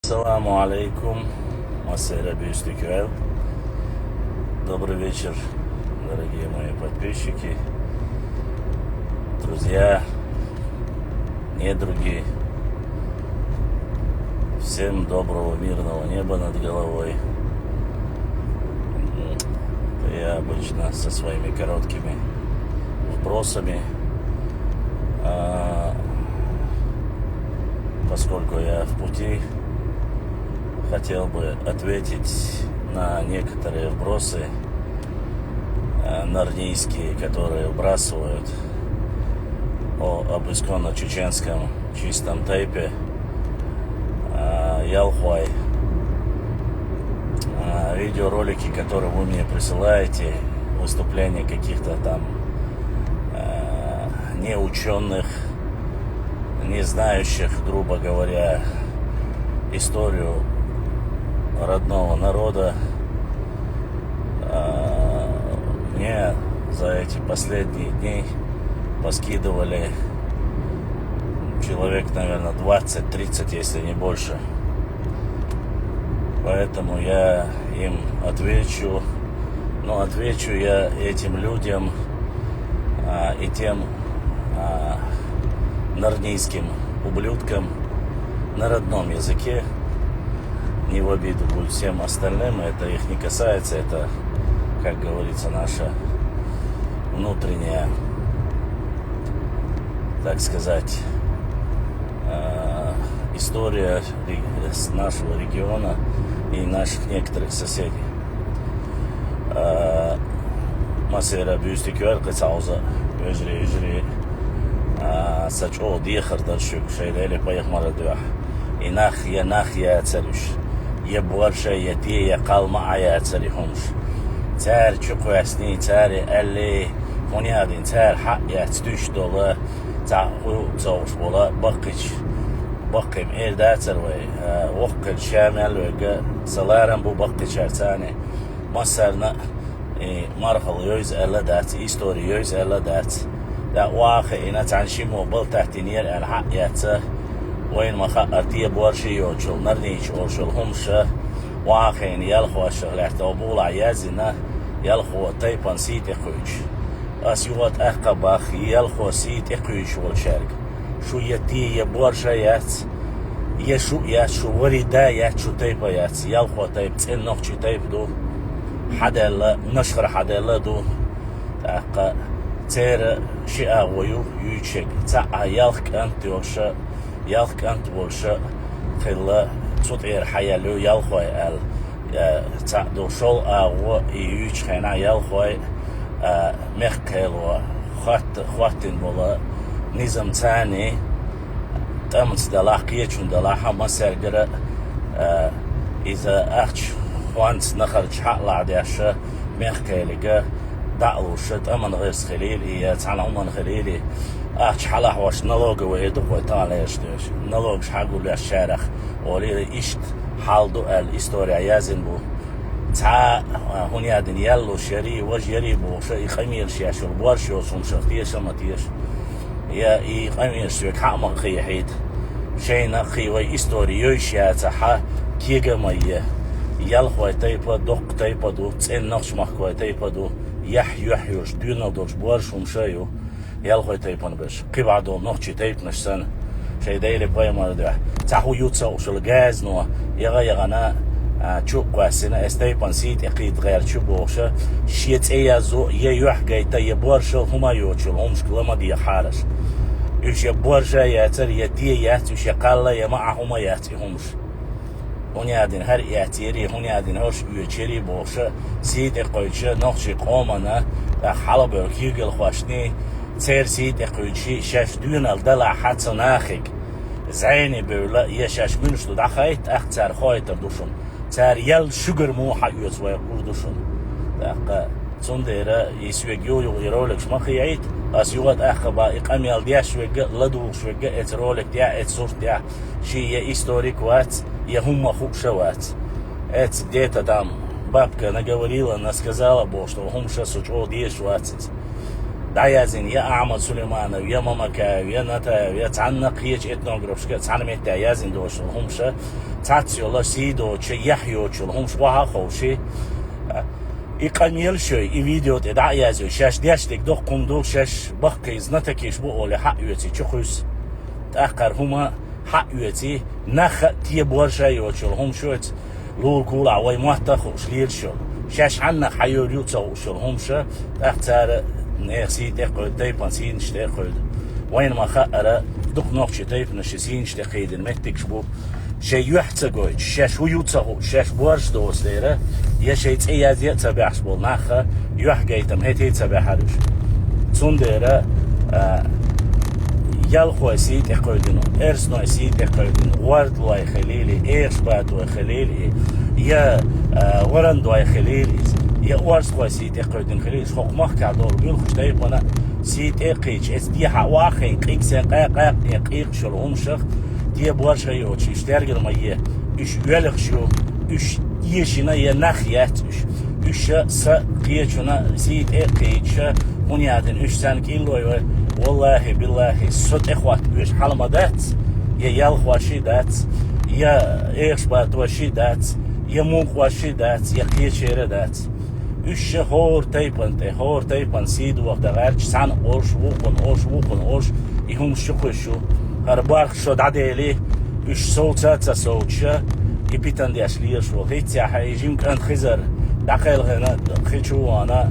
Ассаламу алейкум, Масера Бюстикюэл. Добрый вечер, дорогие мои подписчики, друзья, недруги. Всем доброго мирного неба над головой. Я обычно со своими короткими вбросами, поскольку я в пути, хотел бы ответить на некоторые вбросы нарнийские, которые вбрасывают об исконно чеченском чистом тейпе Ялхуай. Видеоролики, которые вы мне присылаете, выступления каких-то там неученых, не знающих, грубо говоря, историю родного народа, мне за эти последние дни поскидывали человек, наверное, 20-30, если не больше. Поэтому я им отвечу. Но отвечу я этим людям и тем нарнийским ублюдкам на родном языке. Не в обиду будет всем остальным, это их не касается, это, как говорится, наша внутренняя, так сказать, история нашего региона и наших некоторых соседей. Масера Бюстикюэл кыцауза үжри сачо диехар даршук шейдели поехмара дуах инах я царюш я больше я те я калма я царихумш цар чукуясни цари элли хунядин цар хак я цтуш дола цаху цауш бола баким элда царвай وقت شامل وجا سلارم بو بقت شرطانه ما سرنا مرحل يوز ألا دات إستوري يوز ألا دات دا واقع إنا تعنشي موبل تحتينير الحق ياتا وين ما خاطي بورشي يوشل نرنيش أوشل همشة واقع إن يلخو الشغلات توبول عيازنا يلخو تيبان سيت إخوش أسيوات أخباخ يلخو سيت إخوش والشرق شو يتي يبورشة يات يشو يشو وريدا يشو تيبا يات يلخو تيب تين نخشي تيب دو حدا نشخر حدا دو تاقا تير شيئا ويو يوشيك تاقا يلخ أنت وشا يلخ أنت وشا خلا تطير حيالو يلخوي ال تاقدو شول أغو يوش خينا يلخوي مخكيلو خواتين بولا نظام تاني تامس دلاقية چون دلاحة ما سرقرأ إذا أخش وانت نخرج حق لعدياشة مخكيلقة دعلو شد أمن غيرس خليلي تعالى أمن خليلي أخش حلاح واش نلوغ ويدوك ويطالي يشتوش نلوغ شحاقو لي الشارخ ولي إشت حالدو الإستوريا يازن بو تا هنيادن يلو شري وج يريبو شي خمير شياشو البوارشو سمشختيش أمتيش يا إي خمير شوك حقمق خيحيد شينا خيوي إستوري يوشياتا حا كيغا ميه يلخوي تيبا دوق تيبا دو تسين نقش مخكوي تيبا دو يحيوش دينا دوش بوارشوم شايو يلخوي تيبا نبش قبعدو نقشي تيب نشسن شي دايلي باي مردوح تاحو يوتسا وشل غاز نوا يغانا تشوق قاسنا استيبان سيت اقيد غير تشوبوشا شيت ايازو يوح قايتا يبوارشل هما يوتشل همش كلما دي حارش يوش يبوارشا ياتر يدي ياتوش يقالا يمع هما ياتي همش هنيادين هر ياتيري هنيادين هوش يوتشري بوشا سيت اقويتشا نقشي قومنا حلب الكيغل خواشني تير سيت اقويتشي شاش دون الدلع حتى ناخيك زعيني بولا يشاش منشتو دخايت اختار خوايتر دوشن تار يل شجر مو حيوس ويقردوشن دقا تنديرا يسويجيو يرولك شمخيعيت اسيوات اخبا اقام يلدياش ويجا لدوش ويجا اترولك ديا اتسورت ديا شي историк وات يهم خوب شوات ات ديتا дам бабка наговорила, она сказала, что هم сейчас учил деш ватс دايازين يا أحمد سليمان يا ماما كا يا نتا يا تعنق هيج إتنوغرافش كا تعنم إتايازين دوش همشة تاتسيو لا سيدو تشي يحيو تشو هم شواها خوشي يقنيل شوي فيديو تدع يازو شاش دياشتك دوخ قمدو شاش بخي زنتكيش بو لي حق يوتي تشخوس تأخر هما حق يوتي نخ تيبور شايو تشو هم شوت لول كولا وي محتخوش ليل شو شاش عنا حيو يوتو شو هم شا تأختار نيرسي تقود تيبان سين شتقود وين ما خأرة دوخ نوخش تيب نشسين شتقيد المتك شبو شيء يحتاجه شاش ويوتسه شاش بورش دوس ديره يا شيء تأياد تبعش بول نخا يحجي تمهتي تبع حرش تون ديره يالخو سيد يقودينه إرسنو سيد يقودينه ورد واي خليلي إيش بعد واي خليلي يا ورند واي خليلي يا ورس واي سيد يقودين خليلي خو مخ كعدول بيل خش تايب وانا سيد إقيش استيحة واخين قيق سين قيق شلهم شخ دي بورش هيو تشي شترجل مايه إيش يلخ شو إيش يشينا ينخيات إيش س قيتشنا سيد إقيش هنيادن إيش سان كيلو والله بالله صد إخوات إيش حلم دات يا يلخ وشي دات يا إيش بات وشي دات يا موق وشي دات يا قيتشير دات إيش هور تيبان سيد وقت غيرش سان أوش وقن أوش يهم شو هربارخ شد عدالي إيش صوتات صوتشة يبيتن دي أشليه شو هيت يا حيجيم كان خزر دقيل غنا خيشو أنا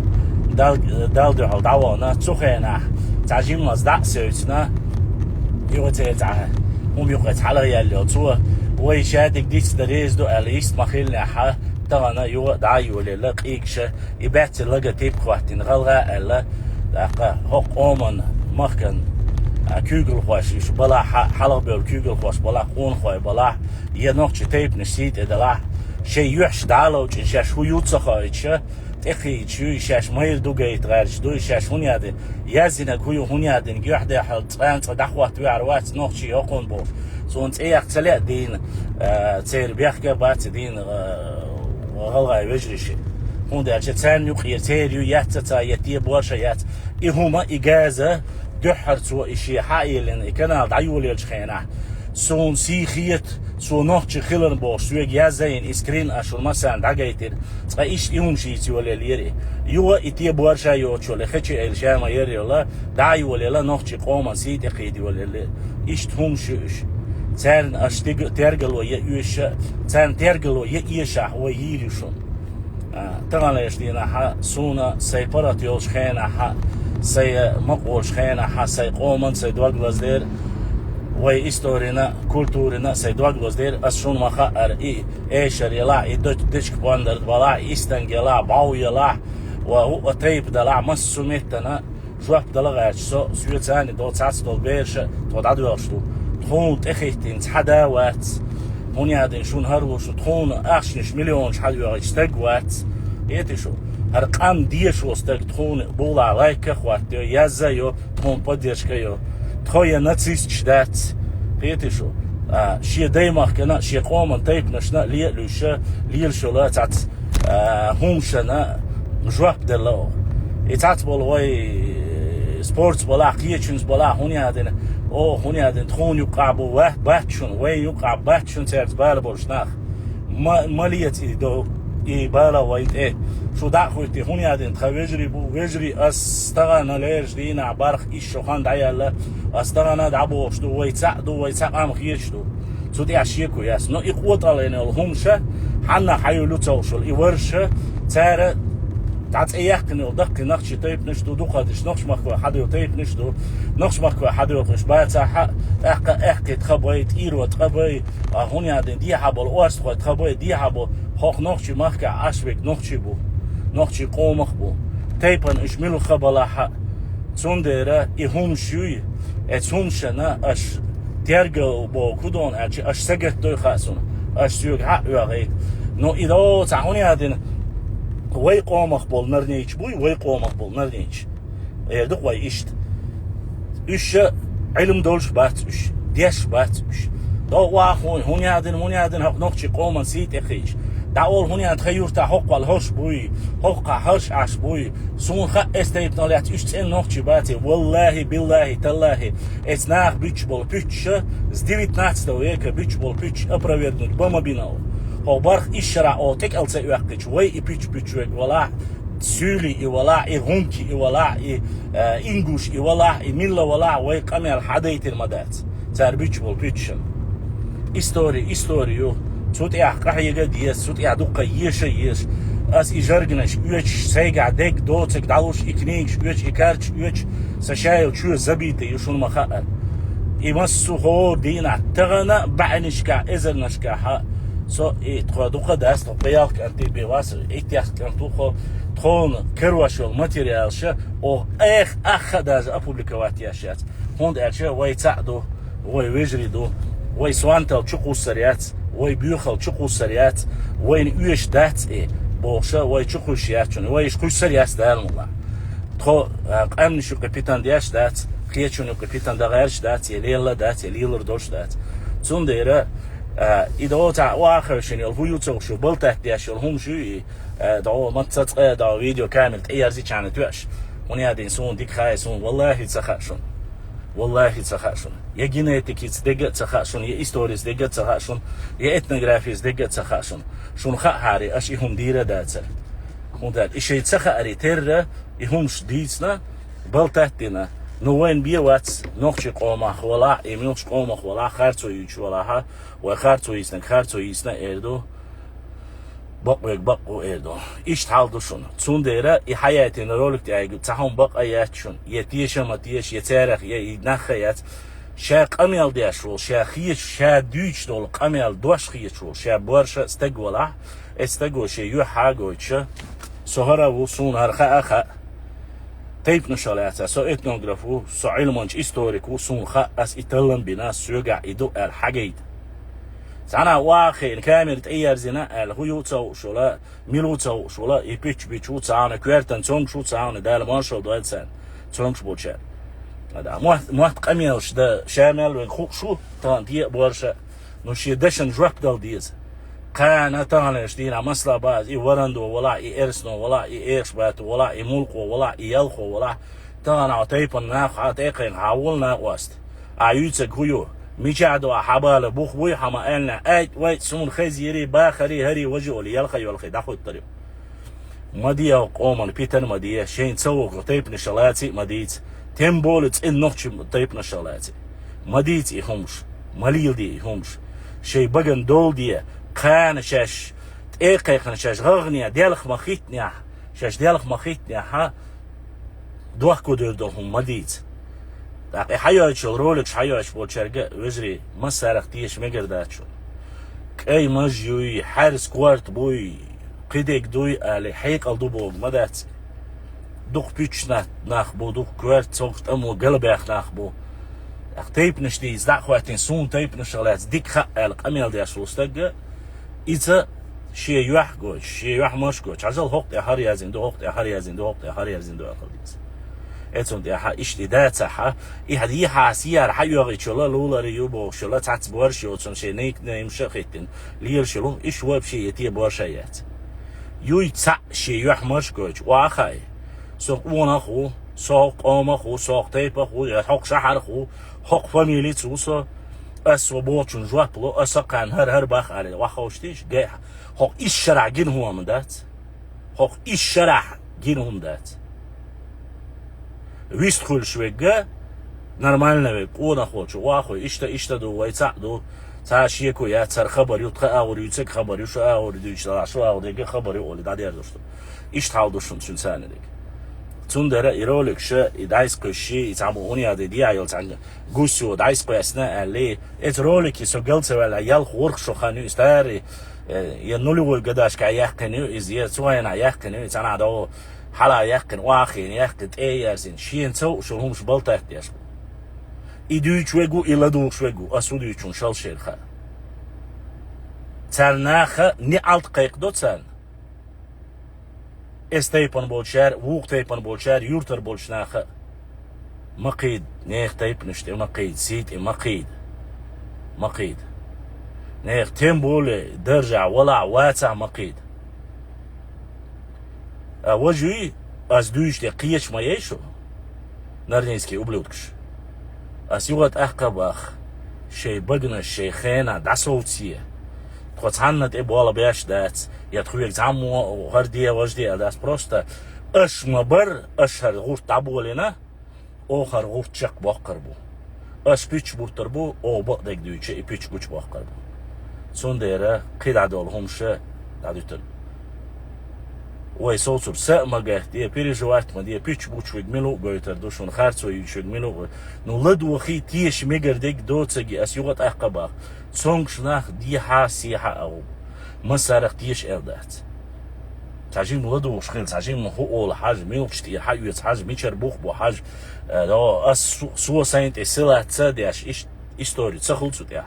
دال دعوانا تسخينا تعجيم ناس دع سوتنا يوتي تعه يقعد على يالله تو ويشادك ديس دريز دو أليست مخيلنا ح ترانا يو دعيو للق إيكشة يبعت لقى تيب خواتين غلغة ألا دقة حق أمن مخن كوغل خوش بلا حلق بيل كوغل خوش بلا قون خوي بلا ينوخ تيب نسيت إدلا شيء يحش دالو شاش هو يوتسخايتش تخي شو شاش مايل دوغيت غيرش دو شاش هونيادن يازينك هو هونيادن جوحدة حل ترانت دخوات وعروات نوخ يقون بوف سونت إياك تلا دين تير بيحكي بات دين غلغة وجريش هون ده جتان يقير تير ياتتا يتيه بورشيات إهما إجازة دحرتو إشي حايلن كنا دعيول يلشخينا سون سيخيت سو نوخش خيلن بوش سويق يازين إسكرين أشول مثلا دعايتر تقايش إيهم شيتي ولا ليري يو إتيه بورشا يو تشول خيتشي إلشاما يري ولا دعيول يلا نوخش قوما سيدي قيدي ولا لي إيش تهم شوش تان أشتيق ترجلو يؤش تان ترجلو يأيشة هو ييرشون طبعا يشتينا ح سونا سيبرات يوش خينا ح سي مقولش خينا ح سي قومن سي دوغلاس دير وي استورينا كولتورنا سي دوغلاس دير أشون مخاطر إيشر يلا يدش باندر بلا إستنجلا باو يلا وهو تيب دلا مسومتنا جواب دلا غير سويتاني دو تاس دول بيرش تودعو يشتو تون تخيتين تحداوات هونيادن شون هروش تون أخشنش مليون حدوا يستقوات يتشو هرقام ديش وستق تون بولا عليك خوات يزايو تون بديش كيو تخويا ناتسيس شدات يتشو شي دايما كنا شي قوم تيب نشنا ليلوشا ليلشولا تاع همشنا جواب دلو يتعت بالواي سبورتس بلا قيتشنز بلا هونيادن هونيادن تون يقعبو باتشون وي يقع باتشون تاعت بالبورشناخ ماليت دو بالا وايد شو دعوتي هونيادن تخوجري بو وجري استغنا ليش دينا عبارخ إيش شوخان دعيالا استغنا دعبو شدو ويتساق عم خيشدو سو دي عشيكو ياس نو إقوط علينا الهمشة حنا حيولو توصل إورشة تارة تعت إياقني ودق نقش تيب نشدو دو قادش نقش مخوا حدو تيب نشدو نقش مخوا حدو قش باتا حق أحكي تخبويت إيرو تخبوي هونيادن دي حبل أوست خوا تخبوي دي حبل حق نقش مخكا عشبك نقش بو نقش قومخ بو تيبن إشملو خبلا حق تندرة إهم شوي اتهم شنا أش ترجع بو كودون أش سجت دوي خاسون أش سيوك حق يغيك نو إذا تعوني هادين وي قومخ بول نرنيش بوي وي قومخ بول نرنيش دق وي إشت إش علم دولش باتش ديش باتش دو واخون هوني هادين حق نقش قومن سيت إخيش دعول هوني أتخير تحق والهش بوي حق هش عش بوي سون خ استيبناليات إشتين نوخش باتي والله بالله تالله إتناخ بيتش بول بيتش زديويت ناتستو إيكا بيتش بول بيتش أبراويردنوت بما بيناو هو برخ إشرا أو تك ألسا يوحكش وي بيتش بيتش ولا سولي ولا هونكي ولا إنجوش ولا ميلا ولا وي كامل حديت المدات تار بيتش بول بيتشن إستوريو صوت قحية ديس صوت دقة يش أس إجرجنش يوش سيجع ديك دوتك دعوش إكنيش يوش إكارش يوش سشايل شو زبيتي يشون مخاء يمسو هو دينا تغنى بعنشكا إزرنشكا ها سو تخدوقة داس تقيالك أنتي بيواس إتياس كنتوخو تخون كرواشول ماتيريال شا أو أخداز أبوبليكوات ياشات هوند أرشا ويتعدو ويجريدو وي سوانتل تشقو سريات وي بيوخل تشقو سريات وين يوش دات بوشا وي تشقو شياتشون وي يشقو سريات دالمولا تخو قامن شو كابيتان دياش دات خياتشون كابيتان دغيرش دات يليلا دات يليلر دوش دات تون ديرا إذا تاع واخر شنو الفيو شو بلته دياش هم شو دعو متصق دعو فيديو كامل تأيرزي كانت توش وني هادين سون ديك خايسون والله تسخشون والله تسخشون يا جينيتيك يتدق تسخشون يا ستوريز دق تسخشون يا إثنوغرافيز دق تسخشون شون خاري أشي هم ديرة داتر هم دات إشي تسخاري ترى يهم شديدنا بلتهتنا نوين بيوات نخش قومه ولا إميلش قومه ولا خارتو يج ولا ها وخارتو يسنا إردو بقو إردو إيش تحالدو شون تون ديرا حياتي نرولك تاعي تاهم بق آيات شون يتيش ما تيش يتارخ ينخيات شا قميل دياشول شا خيش شا دوش دول قميل دوش خيشول شا بورشا استقولا استقو شا يو حاجو شا سهرة وصون هرخا أخا تيب نشالياتا سو إتنوغرافو سو علمانج إستوريكو سون خا أس إتلن بنا سوغا إدو الحاجيد سانا واخي كامل تأير زنا الهيو تاو شولا ميلو تاو شولا يبيتش بيتشو تاونا كويرتن تونغ شو تاونا دال مارشال دوال سان تونغ شبو تشار هذا موحد قميلش دا شامل وخوق شو تان دي بورشا نوشي دشن جواب دال ديز كان تانش دينا مسلا باز إي ورندو ولا إي إرسنو ولا إي إيش باتو ولا إي ملقو ولا إي يلخو ولا تانا عطيبن ناخ عطيقين حاولنا واست عيوتك هيو ميجادو حبال بوخ بوي حما ألنا أيت ويت سون خزيري باخري هري وجهو ليلخي والخي داخل الطريق مديا قومن بيتن مديا شين تسوق طيب نشالاتي مديت تيمبولت إن نوتش طيب نشالاتي مديت يهمش مليل دي يهمش شي بغن دول دي كان شاش إيقيقن شاش غغنيا ديالخ مخيتنيا شاش ديالخ مخيتنيا ها دوحكو دردوهم مديت داقي حيوش الرولكش حيوش بولشارقة وزري مسارخ تيش مقرداتشو كأي مجيوي حارس كوارت بوي قيديك دوي آلي حيق الدوبوغ مدات دوخ بيتش ناخ بو دوخ كوارت صوفت أمو قلبيخ ناخ بو تيب نشتيز داق خواتين سون تيب نشغلات ديك خق آلق أميال دياش وستقى إيتا شي يوح قوش شي يوح مش قوش عزل هوقت يا هاريازين دو هوقت يا هاريازين دو هوقت يا هاريازين دو أخل ديز اتون دي ها اشتداد صح اي ها سيار حيوغي شلا لولا ريوبو شلا تاعت بورش يوتون شي نيك نيمش خيتن لير شلون ايش واب شي يتي بورشيات يوي تاع شي يحمش كوج واخاي سوق وانا خو سوق قوم خو سوق تيب خو حق شحر خو حق فاميلي توسو اس وبوتون جوابلو اسقان هر باخ علي واخوشتيش جاي حق ايش شرع جن هو من دات حق ايش شرع جن هم دات ويست خول شوية نورمالنا بيكون خوش واخوي إشتا دو ويتعدو تعشيكو يا تر خبر يتخ أور يتك خبر يشو أور يدوش لا شو أور ديك خبر يقول ده دير دوستو إشتعالدوشون شو سنة ديك تون درا إيرولك شا إدايس كشي يتعبوني هذا دي عيال تعند جوسو دايس كأسنا اللي إترولك يسوقلت ولا عيال خورك شو خانو استاري ينولو الجداش كيحكنيو إزيد سواينا يحكنيو يتعنى دو حلا يحكن واخين يحكن تأيرزين شين تو شو همش بلطة احتياج إدوش وجو إلا دوش وجو أسوديشون شال شيرخا ترناخا نعلت قيق دو ترن استيبان بولشار ووق تيبان بولشار يورتر بولشناخا مقيد نيخ تيب نشتي مقيد سيت مقيد тем более держа вала ваца макид. А вожуи аздуишли киеч маешу, нарнейский ублюдкш. А сюгат ахкабах, шей багна шей хена дасолтие. Тхвацаннат эбуала бяш дац, я тхуек заму гардия вождия дац просто аш мабар аш харгур таболина, о харгур чак бахкарбу. Аш пич буртарбу, о бадек дүйче и пич гуч бахкарбу. Сондера кидадол хумше дадутер. Ой, соцур сэмага, дия переживать ма, дия пич буч вигмилу гойтер душун харцо ючу вигмилу. Ну ладу ахи тиеш мегардек доцаги ас югат ахкабах. Сонгшнах дия хасиха ау. مسارق تيش إردات تاجين ولده وشخيل تاجين هو الحاج ميوشتي حاجة حاج ميشر بوخ بو حاج لو أس سو ساينت السلة تصديش إستوري تسخلصو تيا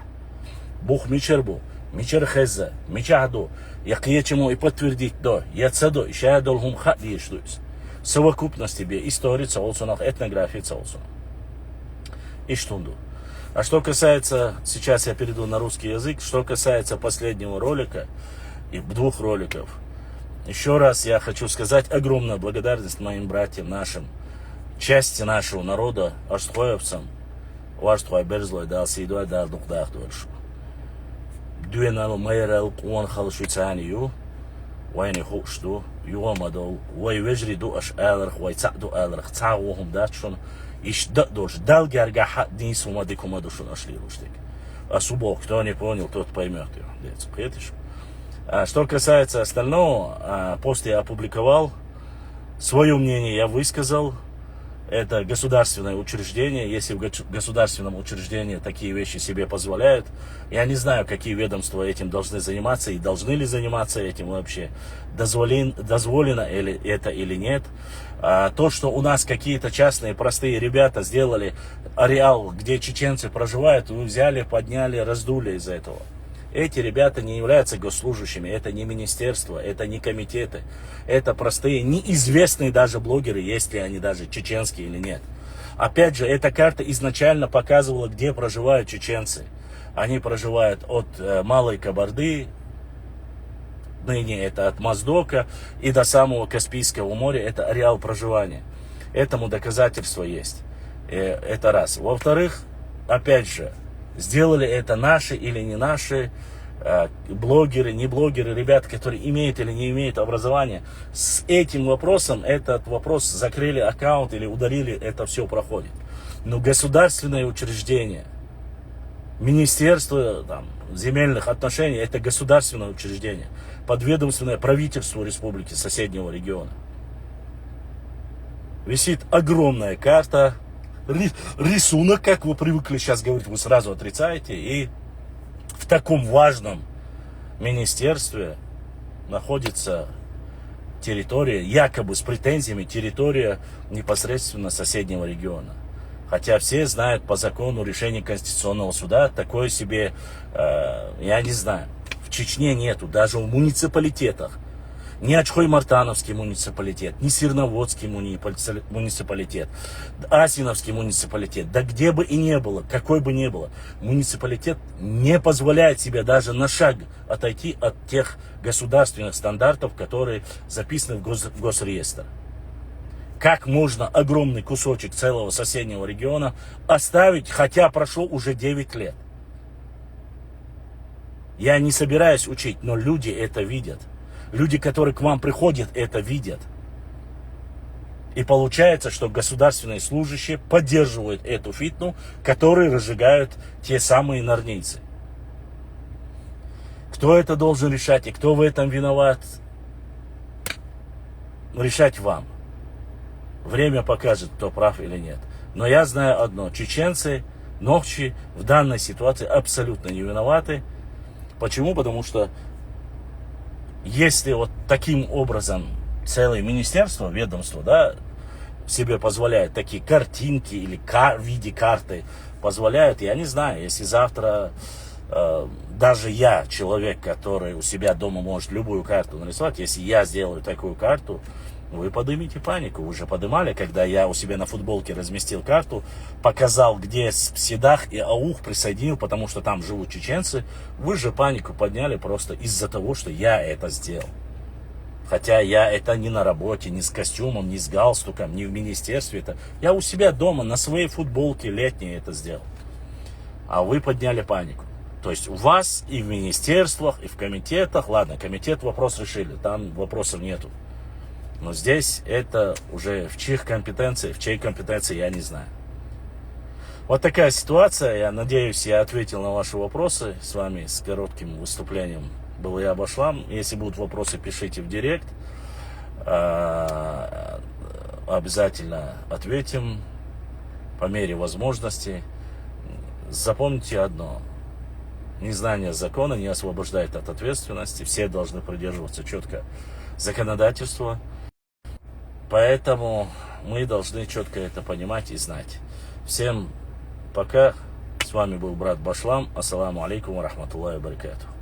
بوخ ميشر بو ميشر خزة ميشهدو يقيتشمو يبتورديت до يتصدو يشاهدو لهم خط ديشتويس совокупности тебе истории цаолсунах этнографии цаолсунах иштунду. А что касается, сейчас я перейду на русский язык, что касается последнего ролика и двух роликов, еще раз я хочу сказать огромную благодарность моим братьям нашим, части нашего народа, аштхоевцам, ваштхой берзлой дал сейдой дал духдах дольшу. Дюенал майрал куан халшуцанию, вайни хукшту, юамадол, вай вежриду аш аларх, вай цаду аларх, цауахум датшун, иш дал гярга хаднис умади кумадушун ашли руштик. А субок, кто не понял, тот поймет его. А что касается остального, пост я опубликовал, свое мнение я высказал. Это государственное учреждение. Если в государственном учреждении такие вещи себе позволяют, я не знаю, какие ведомства этим должны заниматься и должны ли заниматься этим вообще. Дозволено это или нет. То, что у нас какие-то частные простые ребята сделали ареал, где чеченцы проживают, вы взяли, подняли, раздули из-за этого. Эти ребята не являются госслужащими, это не министерство, это не комитеты. Это простые, неизвестные даже блогеры, есть ли они даже чеченские или нет. Опять же, эта карта изначально показывала, где проживают чеченцы. Они проживают от Малой Кабарды, ныне это от Моздока, и до самого Каспийского моря, это ареал проживания. Этому доказательство есть. Это раз. Во-вторых, опять же, сделали это наши или не наши блогеры, не блогеры, ребята, которые имеют или не имеют образование. С этим вопросом, этот вопрос закрыли аккаунт или удалили, это все проходит. Но государственное учреждение, Министерство земельных отношений, это государственное учреждение, подведомственное правительству республики соседнего региона. Висит огромная карта, рисунок, как вы привыкли сейчас говорить, вы сразу отрицаете. И в таком важном министерстве находится территория, якобы с претензиями, территория непосредственно соседнего региона. Хотя все знают по закону решения Конституционного суда, такое себе, я не знаю, в Чечне нету, даже в муниципалитетах. Ни Ачхой-Мартановский муниципалитет, ни Сирноводский муниципалитет, Асиновский муниципалитет, да где бы и не было, какой бы ни было, муниципалитет не позволяет себе даже на шаг отойти от тех государственных стандартов, которые записаны в госреестр. Как можно огромный кусочек целого соседнего региона оставить, хотя прошло уже 9 лет? Я не собираюсь учить, но люди это видят. Люди, которые к вам приходят, это видят. И получается, что государственные служащие поддерживают эту фитну, которую разжигают те самые нарнийцы. Кто это должен решать и кто в этом виноват? Решать вам. Время покажет, кто прав или нет. Но я знаю одно. Чеченцы, нохчи в данной ситуации абсолютно не виноваты. Почему? Потому что если вот таким образом целое министерство, ведомство, да, себе позволяет такие картинки или в виде карты позволяют, я не знаю, если завтра даже я, человек, который у себя дома может любую карту нарисовать, если я сделаю такую карту, вы поднимите панику. Вы же поднимали, когда я у себя на футболке разместил карту, показал, где Седах и Аух присоединил, потому что там живут чеченцы. Вы же панику подняли просто из-за того, что я это сделал. Хотя я это не на работе, не с костюмом, не с галстуком, не в министерстве. Я у себя дома на своей футболке летней это сделал. А вы подняли панику. То есть у вас и в министерствах, и в комитетах, ладно, комитет вопрос решили, там вопросов нету. Но здесь это уже в чьей компетенции, я не знаю. Вот такая ситуация. Я надеюсь, я ответил на ваши вопросы с вами с коротким выступлением. Был я Башлам. Если будут вопросы, пишите в директ. Обязательно ответим по мере возможности. Запомните одно. Незнание закона не освобождает от ответственности. Все должны придерживаться четко законодательства. Поэтому мы должны четко это понимать и знать. Всем пока. С вами был брат Башлам. Ассаламу алейкум ва рахматуллахи ва баракатуху.